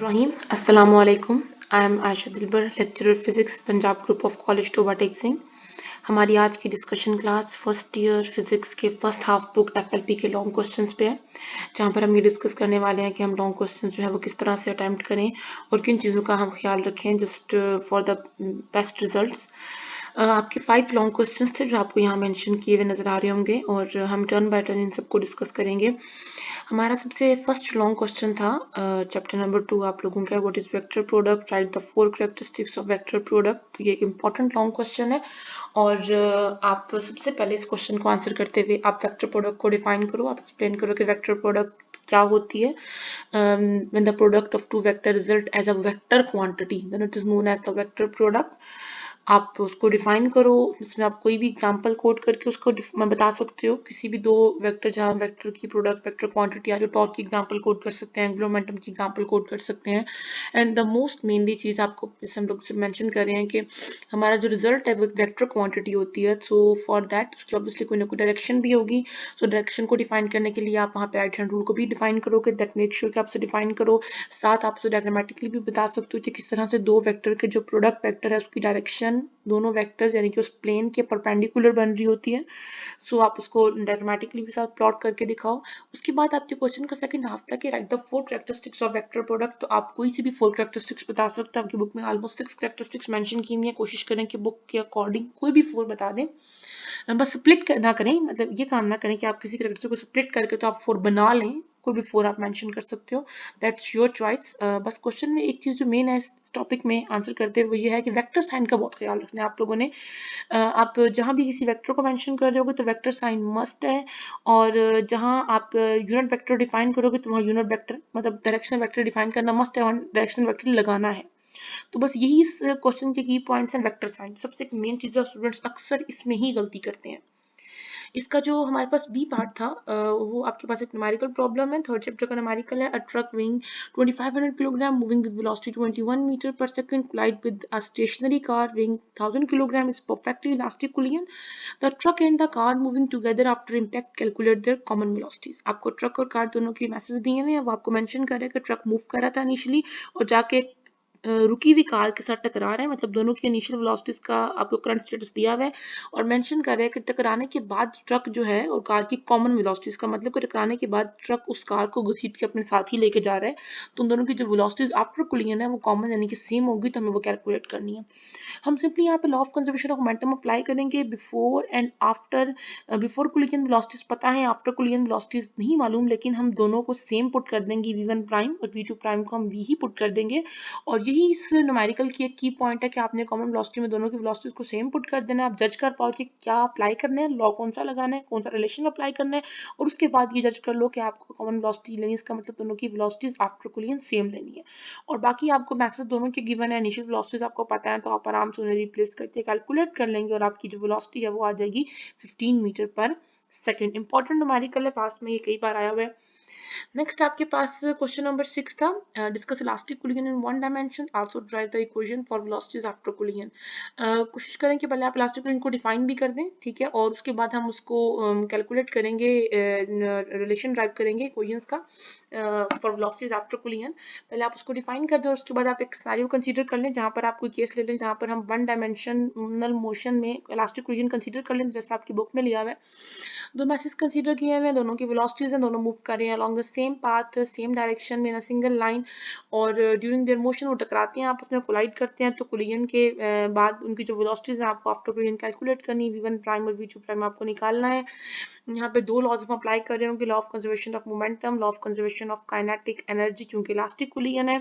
रहीम अस्सलाम वालेकुम। I am Ayesha Dilbar, lecturer physics, Punjab group of college Toba टेक्सिंग। हमारी आज की discussion class first year physics के फर्स्ट हाफ बुक एफएलपी के लॉन्ग क्वेश्चंस पे है, जहाँ पर हम ये डिस्कस करने वाले हैं कि हम लॉन्ग क्वेश्चंस जो है वो किस तरह से अटेम्प्ट करें और किन चीज़ों का हम ख्याल रखें just for the best results. आपके 5 लॉन्ग क्वेश्चंस थे जो आपको यहाँ मेंशन किए हुए नजर आ रहे होंगे और हम टर्न बाय टर्न इन सबको डिस्कस करेंगे। हमारा सबसे फर्स्ट लॉन्ग क्वेश्चन था चैप्टर नंबर 2 आप लोगों का, what is vector product, right the 4 characteristics of vector product. तो ये एक इंपॉर्टेंट लॉन्ग क्वेश्चन है और आप सबसे पहले इस क्वेश्चन को आंसर करते हुए आप वेक्टर प्रोडक्ट को डिफाइन करो, आप एक्सप्लेन करो कि वेक्टर प्रोडक्ट क्या होती है। when the product of two vector result as a vector quantity then it is known as the vector product। आप उसको डिफाइन करो, इसमें आप कोई भी एग्जांपल कोड करके उसको मैं बता सकते हो, किसी भी दो वेक्टर जहाँ वेक्टर की प्रोडक्ट वेक्टर क्वांटिटी आ रही हो, टॉर्क की एग्जांपल कोड कर सकते हैं, एंगुलर मोमेंटम की एग्जांपल कोड कर सकते हैं। एंड द मोस्ट मेनली चीज आपको जैसे हम लोग मेंशन कर रहे हैं कि हमारा जो रिजल्ट है वो वेक्टर क्वांटिटी होती है। सो फॉर दैट उसकी ऑब्वियसली कोई ना कोई डायरेक्शन भी होगी। सो डायरेक्शन को डिफाइन करने के लिए आप वहाँ पे राइट हैंड रूल को भी डिफाइन करोगे, दैट मेक श्योर कि आप उसे डिफाइन करो। साथ आप उसे डायग्रामेटिकली भी बता सकते हो कि किस तरह से दो वेक्टर के जो प्रोडक्ट वेक्टर है उसकी डायरेक्शन दोनों वेक्टर्स यानी कि उस प्लेन के परपेंडिकुलर बन रही होती है। सो आप उसको डायग्रामेटिकली भी साथ प्लॉट करके दिखाओ। उसके बाद आपके क्वेश्चन का सेकंड हाफ था कि right the 4 characteristics of vector product. तो आप कोई सी भी 4 कैरेक्टरिस्टिक्स बता सकते हैं। आपकी बुक में ऑलमोस्ट 6 कैरेक्टरिस्टिक्स मेंशन की हुई है, कोशिश करें कि बुक के अकॉर्डिंग कोई भी 4 बता दें। बस स्प्लिट ना करें, मतलब ये काम ना करें कि आप किसी कैरेक्टर को स्प्लिट करके तो आप 4 बना लें, कोई भी 4 आप मेंशन कर सकते हो, दैट्स योर चॉइस। बस क्वेश्चन में एक चीज जो मेन है इस टॉपिक में आंसर करते हुए ये है कि वेक्टर साइन का बहुत ख्याल रखना है आप लोगों ने। आप जहां भी किसी वेक्टर को मेंशन कर रहे होगे तो वेक्टर साइन मस्ट है, और जहां आप यूनिट वेक्टर डिफाइन करोगे तो वहां यूनिट वेक्टर मतलब डायरेक्शनल वेक्टर डिफाइन करना मस्ट है, वहां डायरेक्शनल वेक्टर लगाना है। तो बस यही इस क्वेश्चन के की पॉइंट्स हैं। वेक्टर साइन सबसे मेन चीज है, स्टूडेंट्स अक्सर इसमें ही गलती करते हैं। इसका जो हमारे पास बी पार्ट था वो आपके पास एक न्यूमेरिकल प्रॉब्लम है, थर्ड चैप्टर का न्यूमेरिकल है। A truck weighing 2500 kilogram moving with velocity 21 metre per second collide with a stationary car weighing 1000 kilogram is perfectly elastic collision. The truck and the car moving together after impact calculate their common velocities। आपको truck और car दोनों के message दिए हुए हैं, वो आपको mention कर रहा है कि ट्रक मूव कर रहा था इनिशियली और जाके रुकी हुई कार के साथ टकरा रहा है, मतलब दोनों की इनिशियल वेलोसिटीज का आपको करंट स्टेटस दिया हुआ है और मेंशन कर रहा है कि टकराने के बाद ट्रक जो है और कार की कॉमन वेलोसिटीज का मतलब कि टकराने के बाद ट्रक उस कार को घसीट के अपने साथ ही लेके जा रहा है, तो उन दोनों की जो वेलोसिटीज आफ्टर कोलिजन है वो कॉमन यानी कि सेम होगी, तो हमें वो कैलकुलेट करनी है। हम सिंपली यहाँ पे law of conservation of momentum apply करेंगे before and after. Before collision velocities पता है, आफ्टर कोलिजन वेलोसिटीज नहीं मालूम, लेकिन हम दोनों को सेम पुट कर देंगे, v1 प्राइम और v2 प्राइम को हम v ही पुट कर देंगे। और यही इस न्यूमेरिकल की एक की पॉइंट है कि आपने कॉमन वेलोसिटी में दोनों की वेलोसिटीज को सेम पुट कर देना है। आप जज कर पाओ कि क्या अप्लाई करना है, लॉ कौन सा लगाना है, कौन सा रिलेशन अप्लाई करना है, और उसके बाद ये जज कर लो कि आपको कॉमन वेलोसिटी लेनी है, इसका मतलब दोनों की वेलोसिटीज आफ्टर कोलिजन सेम लेनी है। और बाकी आपको मैसेज दोनों के गिवन है, इनिशियल वेलोसिटीज आपको पता है तो आप आराम से उन्हें रिप्लेस करके कैलकुलेट कर लेंगे और आपकी जो वेलोसिटी है वो आ जाएगी 15 metre per second. Important numerical है, पास में ये कई बार आया हुआ है। नेक्स्ट आपके पास क्वेश्चन नंबर 6 था, discuss elastic collision in one dimension, also derive the equation for velocities after collision. कोशिश करें कि पहले आप इलास्टिक कोलिजन को डिफाइन भी कर दें, ठीक है, और उसके बाद हम उसको कैलकुलेट करेंगे, रिलेशन ड्राइव करेंगे इक्वेशंस का फॉर वेलोसिटीज आफ्टर कोलिजन। पहले आप उसको डिफाइन कर दें और उसके बाद आप एक सिनेरियो कंसीडर कर लें जहां पर आप कोई केस ले लें जहां पर हम वन डायमेंशनल मोशन में इलास्टिक कोलिजन कंसीडर कर लें, जैसा आपकी बुक में लिया हुआ है। दो मैसेज कंसीडर किए हुए हैं, दोनों की वेलोसिटीज हैं, दोनों मूव कर रहे हैं along the same path same direction में इन अ सिंगल लाइन, और ड्यूरिंग देयर मोशन वो टकराते हैं, आपस में कोलाइड करते हैं। तो कोलिजन के बाद उनकी जो वेलोसिटीज हैं आपको आफ्टर कोलिजन कैलकुलेट करनी, v1 प्राइम और v2 प्राइम आपको निकालना है। यहाँ पे दो लॉज हम अप्लाई कर रहे होंगे, law of conservation of momentum, law of conservation of kinetic energy, चूंकि इलास्टिक कोलिजन है।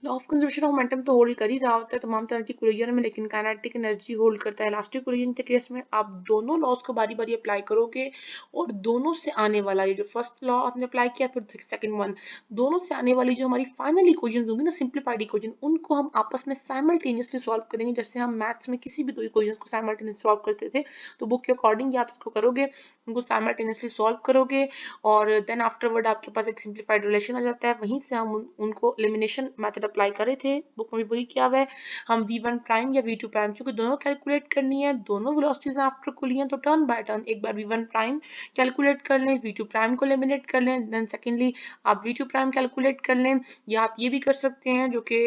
Law of conservation of momentum तो होल्ड कर ही रहा होता है तमाम तरह की कोलिजन में, लेकिन काइनेटिक एनर्जी होल्ड करता है इलास्टिक कोलिजन के केस में। आप दोनों लॉज को बारी बारी अप्लाई करोगे और दोनों से आने वाला ये जो फर्स्ट लॉ आपने अप्लाई किया फिर सेकंड वन, दोनों से आने वाली जो हमारी फाइनल इक्वेशंस होंगी ना, सिंप्लीफाइड इक्वेशन, उनको हम आपस में साइमल्टेनियसली सॉल्व करेंगे, जैसे हम मैथ्स में किसी भी दो इक्वेशंस को साइमल्टेनियसली सॉल्व करते थे। तो बुक के अकॉर्डिंग आप इसको करोगे, उनको साइमल्टेनियसली सॉल्व करोगे और देन आफ्टरवर्ड आपके पास एक सिंप्लीफाइड रिलेशन आ जाता है। वहीं से हम उनको एलिमिनेशन मेथड अप्लाई करे थे, बुक में भी वही किया हुआ है। हम v1 प्राइम या v2 प्राइम चूंकि दोनों कैलकुलेट करनी है, दोनों वेलोसिटीज आफ्टर कोलिजन, तो टर्न बाय टर्न एक बार v1 प्राइम प्राइम कैलकुलेट कर लें, V2 प्राइम को एलिमिनेट कर लें, देन सेकेंडली आप V2 प्राइम कैलकुलेट कर लें, या आप ये भी कर सकते हैं जो कि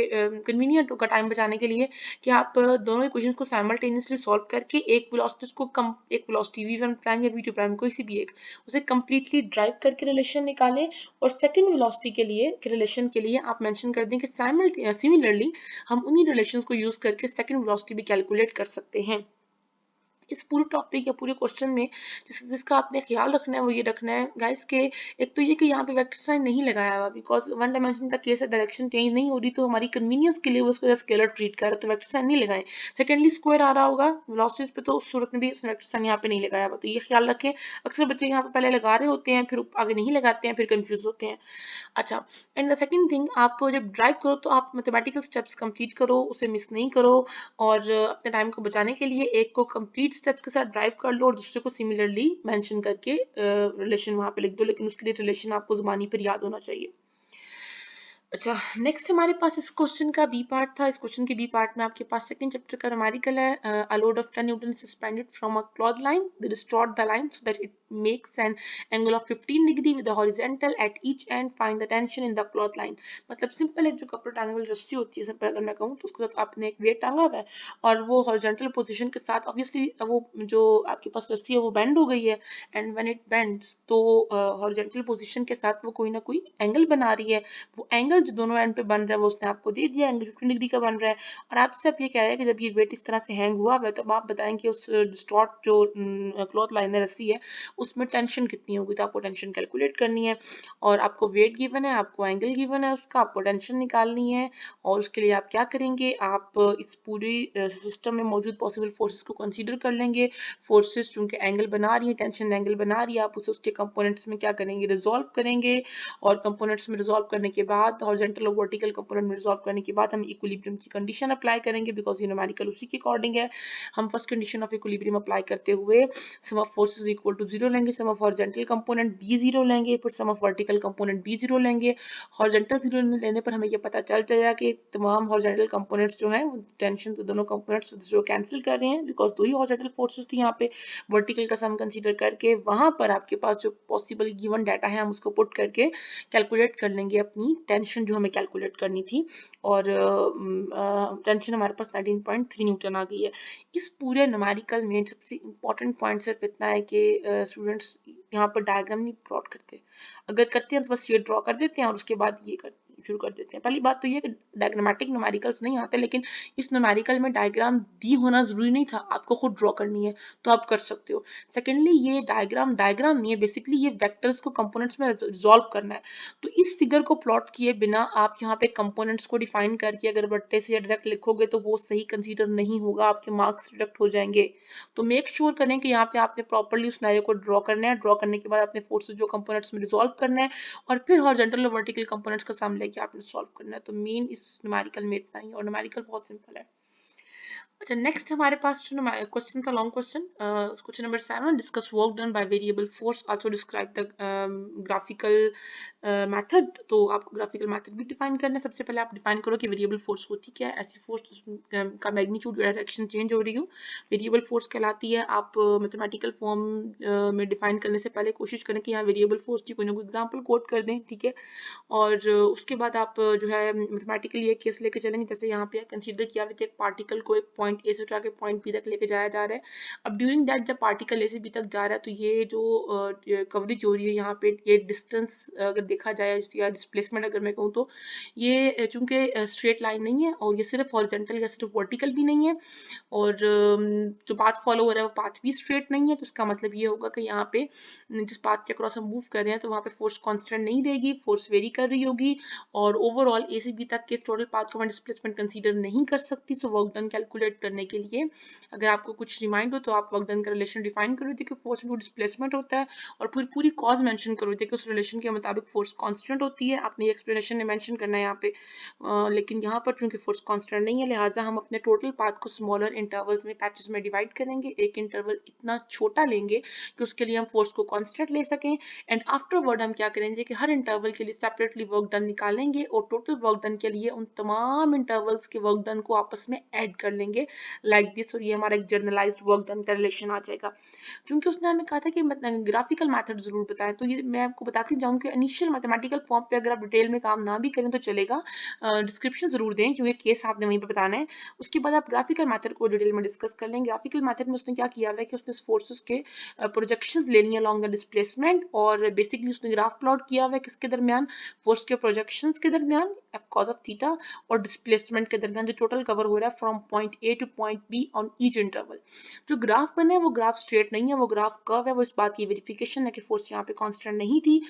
कन्वीनियंट होगा टाइम बचाने के लिए कि आप दोनों इक्वेशंस को साइमल्टेनियसली सॉल्व करके एक वेलोसिटी V1 प्राइम या V2 प्राइम कोई सी भी एक उसे कंप्लीटली ड्राइव करके रिलेशन निकालें, और सेकंड वेलोसिटी के लिए रिलेशन के लिए आप मेंशन कर दें कि सिमिलरली हम उन्हीं रिलेशंस को यूज करके सेकंड वेलोसिटी भी कैलकुलेट कर सकते हैं। इस पूरे टॉपिक या पूरे क्वेश्चन में जिसका आपने ख्याल रखना है वो ये रखना है गाइस के एक तो ये कि यहाँ पे वेक्टर साइन नहीं लगाया हुआ, बिकॉज वन डायमेंशन का केस है, डायरेक्शन चेंज नहीं हो रही, तो हमारी कन्वीनियंस के लिए वो उसको स्केलर ट्रीट कर रहा है, तो वेक्टर साइन नहीं लगाए। सेकेंडली स्क्वायर आ रहा होगा वेलोसिटीज पे, तो उस सूरत में भी उसने वेक्टर साइन यहाँ पे नहीं लगाया हुआ, तो ये ख्याल रखें। अक्सर बच्चे यहाँ पे पहले लगा रहे होते हैं, फिर आगे नहीं लगाते हैं, फिर कंफ्यूज होते हैं। अच्छा, एंड द सेकंड थिंग, आप जब ड्राइव करो तो आप मैथमेटिकल स्टेप्स कंप्लीट करो, उसे मिस नहीं करो, और अपने टाइम को बचाने के लिए एक को कंप्लीट स्टेप्स के साथ ड्राइव कर लो और दूसरे को सिमिलरली मेंशन करके रिलेशन वहां पे लिख दो, लेकिन उसके लिए रिलेशन आपको जुबानी पर याद होना चाहिए। अच्छा, नेक्स्ट हमारे पास इस क्वेश्चन का बी पार्ट था। इस क्वेश्चन के बी पार्ट में आपके पास सेकंड चैप्टर का न्यूमेरिकल है। A load of 10 Newton suspended from a cloth line, they distort the line so that it makes an angle of 15 degree with the horizontal at each and, find the tension in the cloth line. मतलब simple, एक जो कपड़ा टांगे वाली रस्सी होती है, simple अगर मैं कहूँ तो उसके साथ आपने एक वेट टांगा हुआ है और वो हॉरिजॉन्टल पोजीशन के साथ ऑब्वियसली वो जो आपके पास रस्सी है वो बेंड हो गई है, एंड व्हेन इट बेंड्स तो हॉरिजॉन्टल पोजीशन के साथ वो कोई ना कोई एंगल बना रही है। वो एंगल जो दोनों एंड पे बन रहा है वो उसने आपको दे दिया, एंगल 15 डिग्री का बन रहा है, और आपसे अब ये कह रहा है कि जब ये वेट इस तरह से हैंग हुआ है तो अब आप बताएंगे उस डिस्टॉर्ट जो क्लॉथ लाइनर रस्सी है उसमें टेंशन कितनी होगी, तो आपको टेंशन कैलकुलेट करनी है, और आपको वेट गिवन है, आपको एंगल गिवन है, उसका आपको टेंशन निकालनी है। और उसके लिए आप क्या करेंगे, आप इस पूरी सिस्टम में मौजूद पॉसिबल फोर्सेस को कंसीडर कर लेंगे। फोर्सेस चूंकि एंगल बना रही है, टेंशन एंगल बना रही है, आप उसे उसके कंपोनेंट्स में क्या करेंगे, रिजॉल्व करेंगे, और कंपोनेंट्स में रिजॉल्व करने के बाद हॉरिजॉन्टल और वर्टिकल कंपोनेंट में रिजॉल्व करने के बाद हम इक्विलिब्रियम की कंडीशन अप्लाई करेंगे, बिकॉज ये न्यूमेरिकल उसी के अकॉर्डिंग है। हम first condition of equilibrium apply करते हुए सम ऑफ फोर्सेस इक्वल टू 0 लेंगे, सम ऑफ हॉरिजॉन्टल कंपोनेंट बी 0 लेंगे, फिर सम ऑफ वर्टिकल कंपोनेंट बी 0 लेंगे। हॉरिजॉन्टल 0 लेने पर हमें ये पता चल जाएगा कि तमाम हॉरिजॉन्टल कंपोनेंट्स जो हैं वो टेंशन तो दोनों कंपोनेंट्स जो कैंसिल कर रहे हैं, बिकॉज दो ही हॉरिजॉन्टल फोर्सेस थी यहाँ पे। वर्टिकल का सम कंसीडर करके वहां पर आपके पास जो पॉसिबल गिवन डाटा है हम उसको पुट करके कैलकुलेट कर लेंगे अपनी टेंशन जो हमें कैलकुलेट करनी थी, और टेंशन हमारे पास 19.3 न्यूटन आ गई है। इस पूरे न्यूमेरिकल में सबसे इम्पोर्टेंट पॉइंट सिर्फ इतना है कि स्टूडेंट्स यहाँ पर डायग्राम नहीं प्लॉट करते, अगर करते हैं तो बस ये ड्रॉ कर देते हैं और उसके बाद ये शुरू कर देते हैं। पहली बात तो ये कि डायग्रामेटिक न्यूमेरिकल्स नहीं आते, लेकिन इस न्यूमेरिकल में डायग्राम दी होना जरूरी नहीं था, आपको खुद ड्रॉ करनी है तो आप कर सकते हो। सेकेंडली, ये डायग्राम नहीं है, बेसिकली ये वेक्टर्स को कंपोनेंट्स में रिजॉल्व करना है। तो इस फिगर को प्लॉट किए बिना आप यहाँ पे कंपोनेंट्स को डिफाइन करके अगर बट्टे से डायरेक्ट लिखोगे तो वो सही कंसीडर नहीं होगा, आपके मार्क्स डिडक्ट हो जाएंगे। तो मेक श्योर करें कि यहाँ पे आपने प्रॉपरली उस सिनेरियो को ड्रॉ करना है, ड्रॉ करने के बाद अपने फोर्सेस जो कंपोनेंट्स में रिजॉल्व करना है, और फिर हॉरिजॉन्टल और वर्टिकल कंपोनेंट्स का सम लेके आपने सॉल्व करना है। तो मेन इस न्यूमेरिकल में इतना ही, और न्यूमेरिकल बहुत सिंपल है। अच्छा, नेक्स्ट हमारे पास जो क्वेश्चन था, long question, question number 7, discuss work done by variable force, also describe the graphical method. तो आपको ग्राफिकल मेथड भी डिफाइन करना है। सबसे पहले आप डिफाइन करो कि वेरिएबल फोर्स होती क्या है। ऐसी फोर्स का मैग्नीट्यूड डायरेक्शन चेंज हो रही हो वेरिएबल फोर्स कहलाती है। आप मैथमेटिकल फॉर्म में डिफाइन करने से पहले कोशिश करें कि यहाँ वेरिएबल फोर्स की कोई ना कोई एग्जाम्पल कोट कर दें, ठीक है। और उसके बाद आप जो है मैथमेटिकली एक केस लेके चलेंगे, जैसे यहाँ पे कंसीडर किया विद एक पार्टिकल को एक पॉइंट ए से उठा के पॉइंट बी तक लेके जाया जा रहा है। अब ड्यूरिंग दैट जब पार्टिकल ए से बी तक जा रहा है तो ये जो कवरेज हो रही है यहाँ पे, ये डिस्टेंस अगर देखा जाए या डिस्प्लेसमेंट अगर मैं कहूँ तो ये चूंकि स्ट्रेट लाइन नहीं है, और ये सिर्फ हॉरिजॉन्टल या सिर्फ वर्टिकल भी नहीं है, और जो पाथ फॉलो हो रहा है वो पाथ भी स्ट्रेट नहीं है, तो इसका मतलब ये होगा कि यहाँ पे जिस पाथ के अक्रॉस हम मूव कर रहे हैं तो वहाँ पे फोर्स कांस्टेंट नहीं रहेगी, फोर्स वेरी कर रही होगी, और ओवरऑल ए से बी तक के टोटल पाथ को मैं डिस्प्लेसमेंट कंसीडर नहीं कर सकती। सो वर्क डन कैलकुलेट करने के लिए अगर आपको कुछ रिमाइंड हो तो आप वर्क डन का रिलेशन डिफाइन करो थे कि फोर्स इंटू डिस्प्लेसमेंट होता है, और पूरी पूरी कॉज मेंशन करो थे कि उस रिलेशन के मुताबिक फोर्स कांस्टेंट होती है। आपने एक्सप्लेनेशन में मेंशन करना है यहाँ पे, लेकिन यहाँ पर चूंकि फोर्स कांस्टेंट नहीं है, लिहाजा हम अपने टोटल पाथ को स्मॉलर इंटरवल्स में पैचेस में डिवाइड करेंगे। एक इंटरवल इतना छोटा लेंगे कि उसके लिए हम फोर्स को कांस्टेंट ले सकें, एंड आफ्टरवर्ड हम क्या करेंगे कि हर इंटरवल के लिए सेपरेटली वर्क डन निकालेंगे और टोटल वर्क डन के लिए उन तमाम इंटरवल्स के वर्क डन को आपस में ऐड कर लेंगे, जाएंगे लाइक दिस, और ये हमारा एक जर्नलाइज्ड वर्क डन का रिलेशन आ जाएगा। क्योंकि उसने हमें कहा था कि ग्राफिकल मेथड जरूर बताएं, तो ये मैं आपको बताती जाऊँ कि इनिशियल मैथमेटिकल फॉर्म पे अगर आप डिटेल में काम ना भी करें तो चलेगा, डिस्क्रिप्शन जरूर दें क्योंकि केस आपने वहीं पे बताना है। उसके बाद आप ग्राफिकल मेथड को डिटेल में डिस्कस कर लेंगे। ग्राफिकल मेथड में उसने क्या किया है कि उसने फोर्सेस के प्रोजेक्शंस ले लिए अलॉन्ग द डिस्प्लेसमेंट, और बेसिकली उसने ग्राफ प्लॉट किया हुआ है किसके दरमियान, फोर्स के प्रोजेक्शंस के दरमियान कॉज ऑफ थीटा, और डिस्प्लेसमेंट के दरमियान जो टोटल कवर हो रहा है from point A two point be on each interval. जो ग्राफ बने हैं वो ग्राफ स्ट्रेट नहीं है, वो ग्राफ कर्व है, वो इस बात की वेरिफिकेशन है कि फोर्स यहाँ पे कांस्टेंट नहीं थी।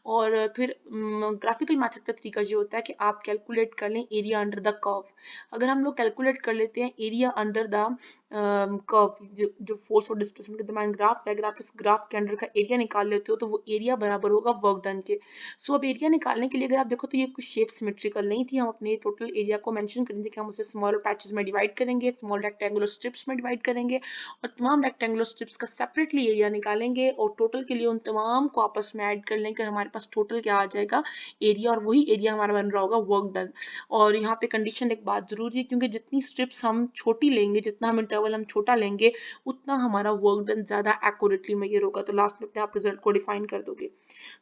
और फिर ग्राफिकल मेथड का तरीका ये होता है कि आप कैलकुलेट कर लें एरिया अंडर द कर्व। अगर हम लोग कैलकुलेट कर लेते हैं एरिया अंडर द कर्व, जो फोर्स और डिस्प्लेसमेंट के दरमियान ग्राफ है, अगर आप इस ग्राफ के अंडर का एरिया निकाल लेते हो तो वो एरिया बराबर होगा वर्क डन के। सो अब एरिया निकालने के लिए अगर आप देखो तो ये कुछ शेप सिमेट्रिकल नहीं थी, हम अपने टोटल एरिया को मेंशन करेंगे कि हम उसे स्मॉल पैचेस में डिवाइड करेंगे, स्मॉल रेक्टेंगुलर स्ट्रिप्स में डिवाइड करेंगे, और तमाम रेक्टेंगुलर स्ट्रिप्स का सेपरेटली एरिया निकालेंगे, और टोटल के लिए उन तमाम को आपस में ऐड कर लेंगे, हमारे पास टोटल क्या आ जाएगा, एरिया, और वही एरिया हमारा बन रहा होगा वर्क डन। और यहाँ पे कंडीशन एक बात जरूरी है, क्योंकि जितनी स्ट्रिप्स हम छोटी लेंगे, जितना हम इंटरवल हम छोटा लेंगे, उतना हमारा वर्क डन ज्यादा एक्यूरेटली मेजर होगा। तो लास्ट में आप रिजल्ट को डिफाइन कर दोगे।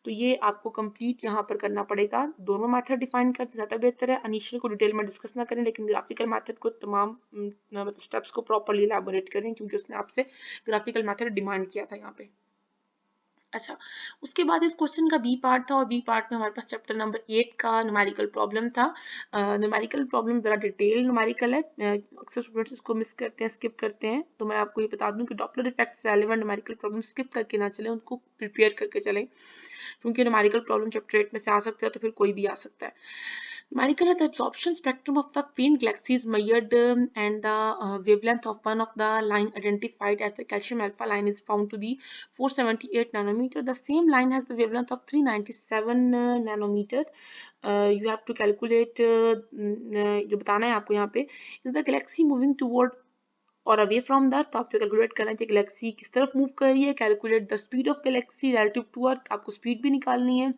तो ये आपको कंप्लीट यहाँ पर करना पड़ेगा। दोनों मेथड डिफाइन करते ज़्यादा बेहतर है। इनिशियल को डिटेल में डिस्कस ना करें, लेकिन ग्राफिकल मेथड को तमाम मतलब स्टेप्स को प्रॉपर्ली इलैबोरेट करें, क्योंकि उसने आपसे ग्राफिकल मेथड डिमांड किया था यहाँ पे। अच्छा, उसके बाद इस क्वेश्चन का बी पार्ट था, और बी पार्ट में हमारे पास चैप्टर नंबर 8 का न्यूमेरिकल प्रॉब्लम था। न्यूमेरिकल प्रॉब्लम ज़रा डिटेल न्यूमेरिकल है, अक्सर स्टूडेंट्स इसको मिस करते हैं, स्किप करते हैं। तो मैं आपको ये बता दूं कि डॉपलर इफेक्ट से रेलेवेंट न्यूमेरिकल प्रॉब्लम स्किप करके ना चलें, उनको प्रिपेयर करके चलें, क्योंकि न्यूमेरिकल प्रॉब्लम चैप्टर 8 में से आ सकता है, तो फिर कोई भी आ सकता है। Numerical, the absorption spectrum of the faint galaxy is measured, and the wavelength of one of the line identified as the calcium alpha line is found to be 478 nanometer. The same line has the wavelength of 397 nanometer. You have to calculate, जो बताना है आपको यहाँ पे, is the galaxy moving toward और away from that, तो आपको calculate करना है कि गैलेक्सी किस तरफ मूव कर रही है। Calculate the speed of galaxy relative to Earth, आपको स्पीड भी निकालनी है।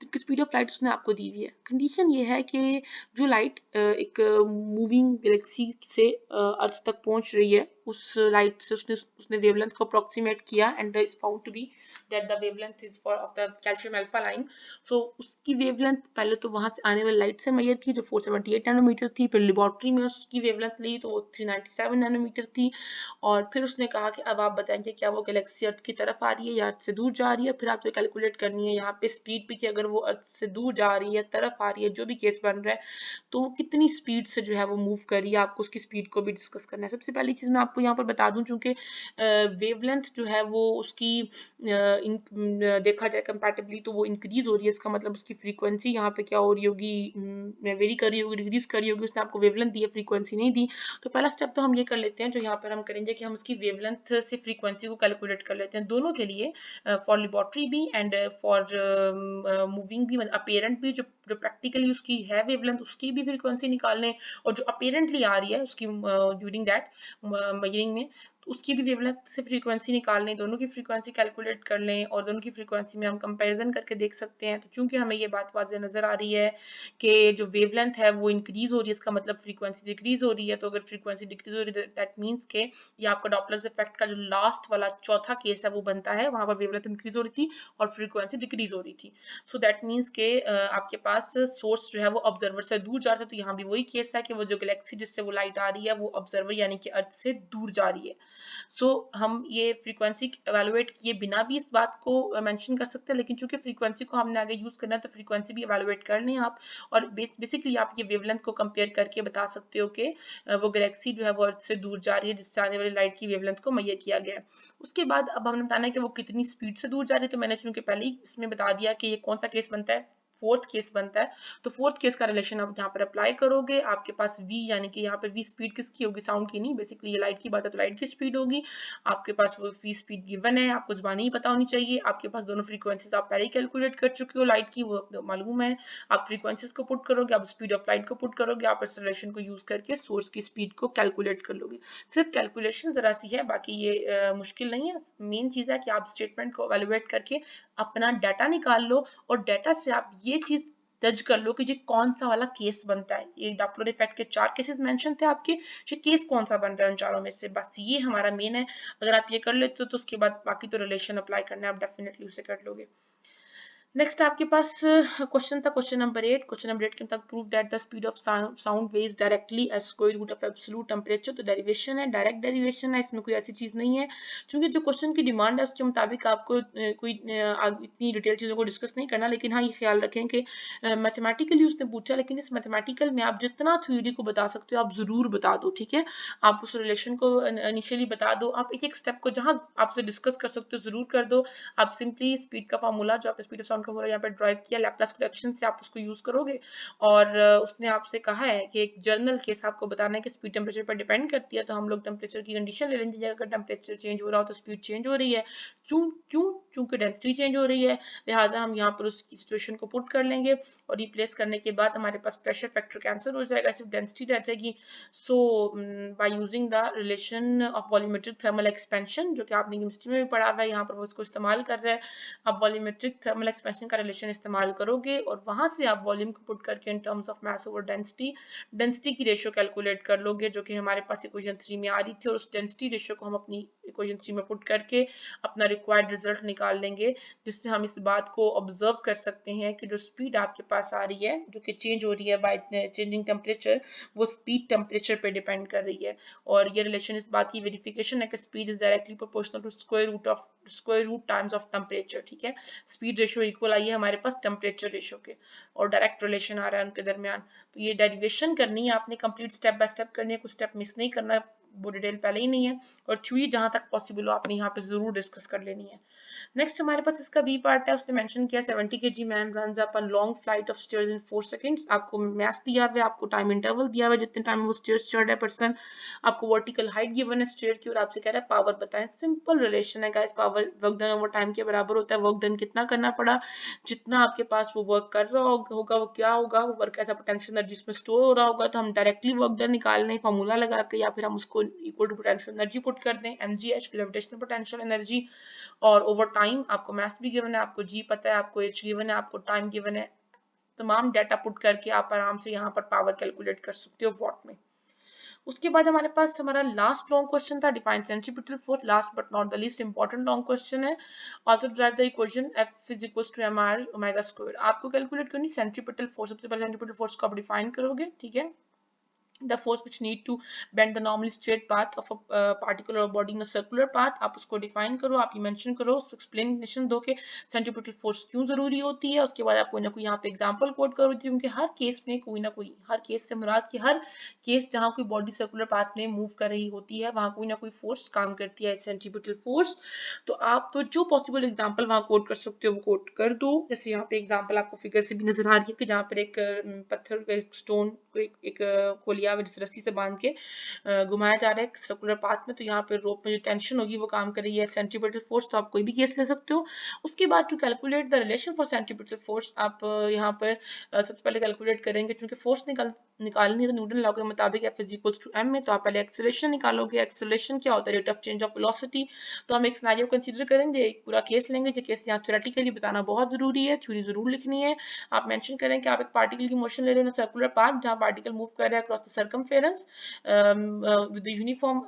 तो स्पीड ऑफ लाइट उसने आपको दी हुई है। कंडीशन ये है कि जो लाइट एक मूविंग गैलेक्सी से अर्थ तक पहुंच रही है, उस लाइट से उसने वेवलेंथ को अप्रोक्सीमेट किया, and is found to be that the wavelength is for of the calcium alpha line. So उसकी वेवलेंथ पहले तो वहां से आने वाली लाइट से मेजर की, जो 478 नैनोमीटर थी, फिर लेबोरेटरी में उसकी वेवलेंथ ली तो वो 397 नैनोमीटर थी, और फिर उसने कहा कि अब आप बताएंगे क्या वो गैलेक्सी अर्थ की तरफ आ रही है या अर्थ से दूर जा रही है। फिर आपको कैलकुलेट करनी है यहाँ पे स्पीड भी, कि अगर वो अर्थ से दूर जा रही है, तरफ आ रही है, जो भी केस बन रहा है, तो वो कितनी स्पीड से जो है वो मूव कर रही है, आपको उसकी स्पीड को भी डिस्कस करना है। सबसे पहली चीज मैं आपको यहाँ पर बता दूं, चूंकि वेवलेंथ जो है वो उसकी देखा जाए कंपैरेटिवली तो वो इंक्रीज हो रही है, इसका मतलब उसकी फ्रीक्वेंसी यहाँ पे क्या हो रही होगी, वेरी कर रही होगी, डिक्रीज कर रही होगी। उसने आपको वेवलेंथ दी है, फ्रीक्वेंसी नहीं दी। तो पहला स्टेप तो हम ये कर लेते हैं, जो यहाँ पर हम करेंगे कि हम उसकी वेवलेंथ से फ्रीक्वेंसी को कैलकुलेट कर लेते हैं, दोनों के लिए, फॉर लेबोरेटरी भी एंड फॉर मूविंग भी, मतलब अपेरेंट भी, जो प्रैक्टिकली उसकी है वेवलेंथ, उसकी भी फ्रीक्वेंसी निकाल लें, और जो अपेरेंटली आ रही है उसकी ड्यूरिंग दैट मेजरिंग में, तो उसकी भी वेवलेंथ से फ्रीक्वेंसी निकाल लें, दोनों की फ्रीक्वेंसी कैलकुलेट कर लें, और दोनों की फ्रीक्वेंसी में हम कंपैरिजन करके देख सकते हैं। तो चूंकि हमें ये बात वाज़ेह नजर आ रही है कि जो वेवलेंथ है वो इंक्रीज हो रही है, इसका मतलब फ्रीक्वेंसी डिक्रीज हो रही है। तो अगर फ्रीक्वेंसी डिक्रीज हो रही है, दैट मीन्स के ये आपका डॉपलर इफेक्ट का जो लास्ट वाला चौथा केस है वो बनता है, वहां पर वेवलेंथ इंक्रीज हो रही थी और फ्रीक्वेंसी डिक्रीज हो रही थी। सो दैट मीन्स के आपके पास सोर्स जो है वो ऑब्जर्वर से दूर जा रहा है। तो यहाँ भी वही केस है कि वो जो गैलेक्सी जिससे वो लाइट आ रही है वो ऑब्जर्वर यानी कि अर्थ से दूर जा रही है। सो हम ये फ्रीक्वेंसी एवेलुएट किए बिना भी इस बात को मेंशन कर सकते हैं, लेकिन चूंकि फ्रीक्वेंसी को हमने आगे यूज करना है तो फ्रीक्वेंसी भी एवेलुएट कर लें आप, और बेसिकली आप ये वेवलेंथ को कंपेयर करके बता सकते हो कि वो गैलेक्सी जो है वो अर्थ से दूर जा रही है, जिससे आने वाली लाइट की वेवलेंथ को मेजर किया गया है। उसके बाद अब हमने बताना है कि वो कितनी स्पीड से दूर जा रही है। तो मैंने चूंकि पहले ही इसमें बता दिया कि ये कौन सा केस बनता है, फोर्थ केस बनता है। तो फोर्थ केस का रिलेशन आप यहाँ पर अप्लाई करोगे, आपके पास v यानी कि यहाँ पे v स्पीड किसकी होगी, साउंड की नहीं, बेसिकली ये लाइट की बात है तो लाइट की स्पीड होगी। आपके पास वो v स्पीड गिवन है, आपको जुबानी ही पता होनी चाहिए। आपके पास दोनों फ्रीक्वेंसीज आप पहले ही कैलकुलेट कर चुके हो लाइट की, वो मालूम है। आप फ्रीक्वेंसीज को पुट करोगे, आप स्पीड ऑफ लाइट को पुट करोगे, आप इस रिलेशन को यूज करके सोर्स की स्पीड को कैलकुलेट कर लोगे। सिर्फ कैलकुलेशन जरा सी है, बाकी ये मुश्किल नहीं है। मेन चीज है कि आप स्टेटमेंट को एवेलुएट करके अपना डाटा निकाल लो, और डाटा से आप ये चीज जज कर लो कि ये कौन सा वाला केस बनता है। ये डॉपलर इफेक्ट के 4 केसेस मेंशन थे आपके, ये केस कौन सा बन रहा है उन चारों में से, बस ये हमारा मेन है। अगर आप ये कर लेते हो तो उसके बाद बाकी तो रिलेशन अप्लाई करना है, आप डेफिनेटली उसे कर लोगे। नेक्स्ट आपके पास क्वेश्चन था क्वेश्चन नंबर 8। क्वेश्चन नंबर 8 के तक prove that the speed of sound varies directly as square root of absolute temperature. तो डेरिवेशन है, डायरेक्ट डेरिवेशन है, इसमें कोई ऐसी चीज नहीं है, क्योंकि जो क्वेश्चन की डिमांड है उसके मुताबिक आपको कोई इतनी डिटेल चीजों को डिस्कस नहीं करना। लेकिन हाँ ये ख्याल रखें कि मैथमेटिकली उसने पूछा, लेकिन इस मैथमेटिकल में आप जितना थ्योरी को बता सकते हो आप जरूर बता दो, ठीक है। आप उस रिलेशन को इनिशियली बता दो, आप एक एक स्टेप को जहां आपसे डिस्कस कर सकते हो जरूर कर दो। आप सिंपली स्पीड का फार्मूला जो आपने स्पीड ऑफ साउंड का फार्मूला यहाँ पे ड्राइव किया, लैपलास करेक्शन से आप उसको यूज करोगे। और उसने आपसे कहा है कि एक जर्नल केस आपको बताना है कि स्पीड टेम्परेचर पर डिपेंड करती है, तो हम लोग टेम्परेचर की कंडीशन ले लेंगे। अगर टेम्परेचर चेंज हो रहा हो तो स्पीड चेंज हो रही है, चूंकि डेंसिटी चेंज हो रही है, लिहाजा हम यहाँ पर उसकी सिचुएशन को पुट कर लेंगे और रिप्लेस करने के बाद हमारे पास प्रेशर फैक्टर कैंसिल हो जाएगा, सिर्फ डेंसिटी रह जाएगी। So by using the relation of volumetric thermal expansion, जो कि आपने केमिस्ट्री में भी पढ़ा हुआ है, यहाँ पर वो इसको इस्तेमाल कर रहे हैं। आप वॉल्यूमेट्रिक थर्मल एक्सपेंशन का रिलेशन इस्तेमाल करोगे और वहां से आप वॉल्यूम को पुट करके इन terms of mass over density की रेशियो कैलकुलेट कर लोगे, जो कि हमारे पास इक्वेशन 3 में आ रही थी। और उस डेंसिटी रेशियो को हम अपनी इक्वेशन 3 में पुट करके अपना रिक्वायर्ड रिजल्ट निकाल लेंगे, जिससे हम इस बात को ऑब्जर्व कर सकते हैं कि जो स्पीड आपके पास आ रही है, जो कि चेंज हो रही है बाय चेंजिंग टेम्परेचर, वो स्पीड टेम्परेचर पे डिपेंड कर रही है। और ये रिलेशन इस बात की वेरिफिकेशन है कि speed is directly proportional to square root times of temperature, ठीक है। स्पीड रेशियो इक्वल आई है हमारे पास टेम्परेचर रेशियो के, और डायरेक्ट रिलेशन आ रहा है उनके दरमियान। तो ये डेरिवेशन करनी है आपने, कंप्लीट स्टेप बाय स्टेप करनी है, कुछ स्टेप मिस नहीं करना, वो डिटेल पहले ही नहीं है। और थ्योरी जहां तक पॉसिबल हो आपने यहाँ पे जरूर डिस्कस कर लेनी है। नेक्स्ट हमारे पास इसका बी पार्ट है, उसने मेंशन किया 70 kg man runs up a long flight of stairs in 4 seconds. आपको मैथ दिया हुआ है, आपको टाइम इंटरवल दिया हुआ है जितने टाइम वो स्टेयर्स चढ़ रहा है पर्सन, आपको वर्टिकल हाइट गिवन है स्टेयर की, और आपसे कह रहा है पावर बताएं। सिंपल रिलेशन है guys, power work done over time के बराबर होता है। वर्क डन कितना करना पड़ा, जितना आपके पास वो वर्क कर रहा होगा वो क्या होगा, वो work as a potential energy उसमें स्टोर हो रहा होगा। तो हम डायरेक्टली वर्क डन निकाल लें फार्मूला लगा के, या फिर हम उसको equal to potential energy put कर दें, mgh ग्रेविटेशनल पोटेंशियल एनर्जी। और ओवर टाइम आपको मैथ्स भी गिवन है, आपको जी पता है, आपको एच गिवन है, आपको टाइम गिवन है। तमाम डाटा पुट करके आप आराम से यहाँ पर पावर कैलकुलेट कर सकते हो वॉट में। उसके बाद हमारे पास हमारा लास्ट लॉन्ग क्वेश्चन था, define centripetal force, last but not the least important long question है। Also derive the equation F is equals to mr omega square. आपको कैलकुलेट करनी सेंट्रीपिटल फोर्स, सबसे पहले सेंट्रीपिटल फोर्स को आप डिफाइन करोगे, ठीक है। The force which need to bend the normally straight path of a particle or body in a circular path, आप उसको डिफाइन करो, आप ये मेंशन करो, एक्सप्लेनेशन दो कि सेंट्रीपिटल फोर्स क्यों जरूरी होती है। उसके बाद आप कोई ना कोई यहाँ पे एग्जांपल कोट करो, क्योंकि हर केस में कोई ना कोई, हर केस से मुराद कि हर केस जहाँ कोई बॉडी सर्कुलर पाथ में मूव कर रही होती है वहां कोई ना कोई फोर्स काम करती है, सेंट्रीपिटल फोर्स। तो आप तो जो पॉसिबल एग्जांपल वहां कोट कर सकते हो वो कोट कर दो। जैसे यहाँ पे एग्जांपल आपको फिगर से भी नजर आ रही है कि जहाँ पर एक पत्थर, एक स्टोन को एक को लिया जिस रस्सी से बांध के घुमाया जा रहा है सर्कुलर पाथ में, तो यहाँ पे रोप में जो टेंशन होगी वो काम कर रही है सेंट्रीपिटल फोर्स। तो आप कोई भी केस ले सकते हो। उसके बाद to calculate the relation for centripetal force, आप यहाँ पर सबसे पहले कैलकुलेट करेंगे, क्योंकि फोर्स निकालनी है तो न्यूटन लॉ के मुताबिक F is equals to m में, तो आप पहले एक्सेलरेशन निकालोगे। एक्सेलरेशन क्या होता है, rate of change of velocity. तो हम एक सिनेरियो कंसीडर करेंगे, एक पूरा केस लेंगे, जो केस यहाँ थ्योरेटिकली बताना बहुत जरूरी है, थ्योरी जरूर लिखनी है। आप मेंशन करें कि आप एक पार्टिकल की मोशन ले रहे हो सर्कुलर पाथ, जहाँ पार्टिकल मूव कर रहा है across the circumference with uniform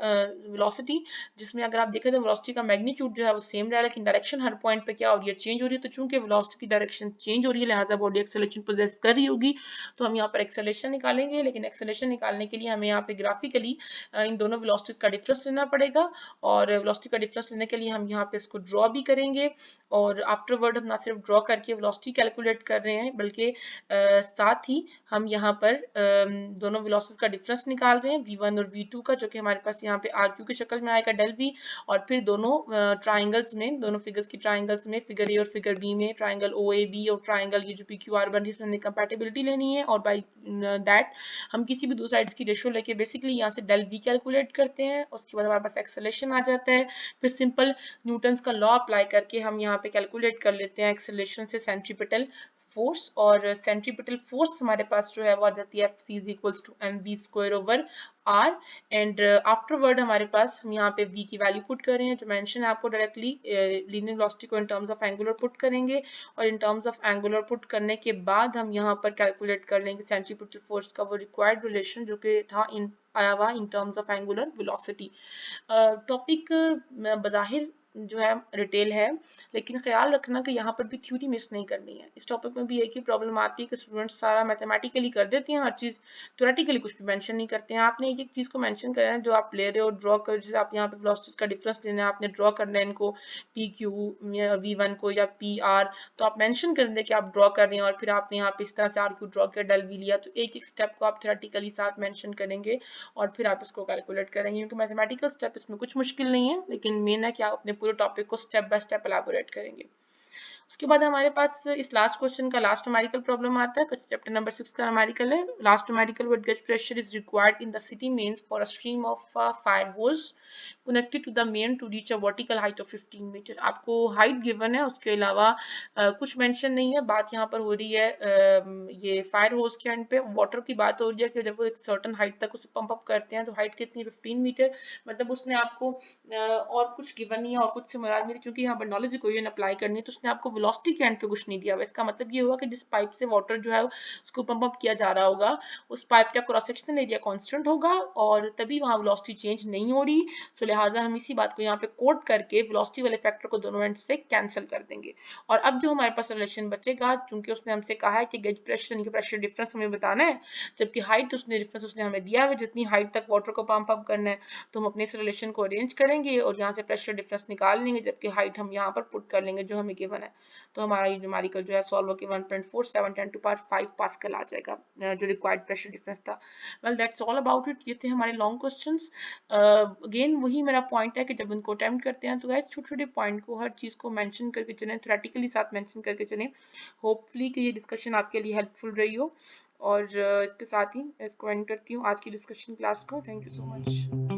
velocity, जिसमें अगर आप देखें तो वेलोसिटी का मैग्नीट्यूड जो है वो सेम रहा है, लेकिन डायरेक्शन हर पॉइंट पे क्या हो रही है, चेंज हो रही है। तो चूंकि वेलोसिटी की डायरेक्शन चेंज हो रही है, लिहाजा बॉडी एक्सेलरेशन पोजेस कर रही होगी। तो हम यहाँ पर एक्सेलरेशन निकालेंगे, लेकिन एक्सेलरेशन निकालने के लिए हमें यहाँ पे ग्राफिकली इन दोनों वेलोसिटीज का डिफरेंस लेना पड़ेगा, और वेलोसिटी का डिफरेंस लेने के लिए हम यहाँ पे इसको ड्रॉ भी करेंगे। और आफ्टरवर्ड हम ना सिर्फ ड्रॉ करके वेलोसिटी कैलकुलेट कर रहे हैं, बल्कि साथ ही हम यहाँ पर दोनों वेलोसिटीज का डिफरेंस निकाल रहे हैं, v1 और v2 का, जो कि हमारे पास यहाँ पे rq की शक्ल में आएगा डेल v। और फिर दोनों ट्राइंगल्स में, दोनों फिगर्स की ट्राइंगल्स में, फिगर ए और फिगर बी में, ट्राइंगल OAB और ट्राइंगल ये जो PQR बन रही है इसमें हमने कंपैटिबिलिटी लेनी है। और बाय दैट हम किसी भी दो साइड्स की रेशियो लेके बेसिकली यहाँ से डेल v कैलकुलेट करते हैं। उसके बाद हमारे पास एक्सेलरेशन आ जाता है, फिर सिंपल न्यूटन्स का लॉ अप्लाई करके हम यहाँ पे कैलकुलेट कर लेते हैं एक्सेलरेशन से सेंट्रीपिटल फोर्स, और सेंट्रीपिटल फोर्स हमारे पास जो है वो आ जाती है Fc is equals to mv² and afterward हमारे पास हम यहाँ पे v की वैल्यू पुट कर रहे हैं जो मेंशन है आपको डायरेक्टली लीनियर वेलोसिटी को इन टर्म्स ऑफ एंगुलर पुट करेंगे, और इन टर्म्स ऑफ एंगुलर पुट करने के बाद हम यहाँ पर कैलकुलेट कर लेंगे सेंट्रीपिटल फोर्स का वो रिक्वायर्ड रिलेशन जो कि था इन आया हुआ in terms of angular velocity. Topic बज़ाहिर जो है रिटेल है, लेकिन ख्याल रखना कि यहाँ पर भी थ्योरी मिस नहीं करनी है। इस टॉपिक में भी एक ही प्रॉब्लम आती है कि स्टूडेंट्स सारा मैथमेटिकली कर देते हैं, हर चीज़ थ्योरेटिकली कुछ भी मेंशन नहीं करते हैं। आपने एक एक चीज़ को मेंशन करना है जो आप ले रहे हो, ड्रॉ कर, जैसे आप यहाँ पे वेलोसिटीज का डिफरेंस लेना है, आपने ड्रॉ करना है इनको पी क्यू V1 को या पी आर, तो आप मेंशन कर दें कि आप ड्रॉ कर रहे हैं और फिर आपने यहाँ पे इस तरह से आर क्यू ड्रॉ किया, डेल वी लिया, तो एक एक स्टेप को आप थ्योरेटिकली साथ मेंशन करेंगे और फिर आप इसको कैलकुलेट करेंगे, क्योंकि मैथमेटिकल स्टेप इसमें कुछ मुश्किल नहीं है, लेकिन मेन है कि आप अपने पूरे टॉपिक को स्टेप बाय स्टेप एलाबोरेट करेंगे। उसके बाद हमारे पास इस लास्ट क्वेश्चन का लास्ट न्यूमेरिकल प्रॉब्लम आता है, चैप्टर नंबर 6 का न्यूमेरिकल है। Last numerical, what gauge pressure is required in the city mains for a stream of fire hose connected to the main to reach a vertical height of 15 metre. आपको height given है, उसके अलावा कुछ mention नहीं है। बात यहाँ पर हो रही है ये फायर होज के एंड पे वाटर की बात हो रही है कि जब वो एक सर्टन हाइट तक उसे पंप अप करते हैं तो हाइट कितनी, 15 मीटर, मतलब उसने आपको और कुछ गिवन नहीं है और कुछ से मुराद मेरी, क्योंकि यहाँ पर नॉलेज इक्वेशन अप्लाई करनी है, तो उसने आपको वेलोसिटी के एंड पे कुछ नहीं दिया हुआ। इसका मतलब ये हुआ कि जिस पाइप से वाटर जो है उसको पंप अप किया जा रहा होगा, उस पाइप का क्रॉस सेक्शनल एरिया कांस्टेंट होगा और तभी वहां वेलोसिटी चेंज नहीं हो रही। तो लिहाजा हम इसी बात को यहाँ पे कोट करके वेलोसिटी वाले फैक्टर को दोनों एंड से कैंसिल कर देंगे। और अब जो हमारे पास रिलेशन बचेगा, चूंकि उसने हमसे कहा है कि गेज प्रेशर यानी कि प्रेशर डिफरेंस हमें बताना है, जबकि हाइट उसने डिफरेंस उसने हमें दिया है जितनी हाइट तक वाटर को पंप अप करना है, तो हम अपने इस रिलेशन को अरेंज करेंगे और यहाँ से प्रेशर डिफरेंस निकाल लेंगे, जबकि हाइट हम यहाँ पर पुट कर लेंगे जो हमें गिवन है। तो हमारा ये न्यूमेरिकल जो है सॉल्व होकर 1.47 10⁵ पास्कल आ जाएगा, जो रिक्वायर्ड प्रेशर डिफरेंस था। Well that's all about it. ये थे हमारे लॉन्ग क्वेश्चंस। अगेन वही मेरा पॉइंट है कि जब उनको अटेम्प्ट करते हैं तो गाइस छोटे छोटे पॉइंट को हर चीज़ को मेंशन करके चलें, थ्योरेटिकली साथ मेंशन करके चलें। होपफुली कि ये डिस्कशन आपके लिए हेल्पफुल रही हो, और इसके साथ ही इसको एंड करती हूँ आज की डिस्कशन क्लास को। Thank you so much.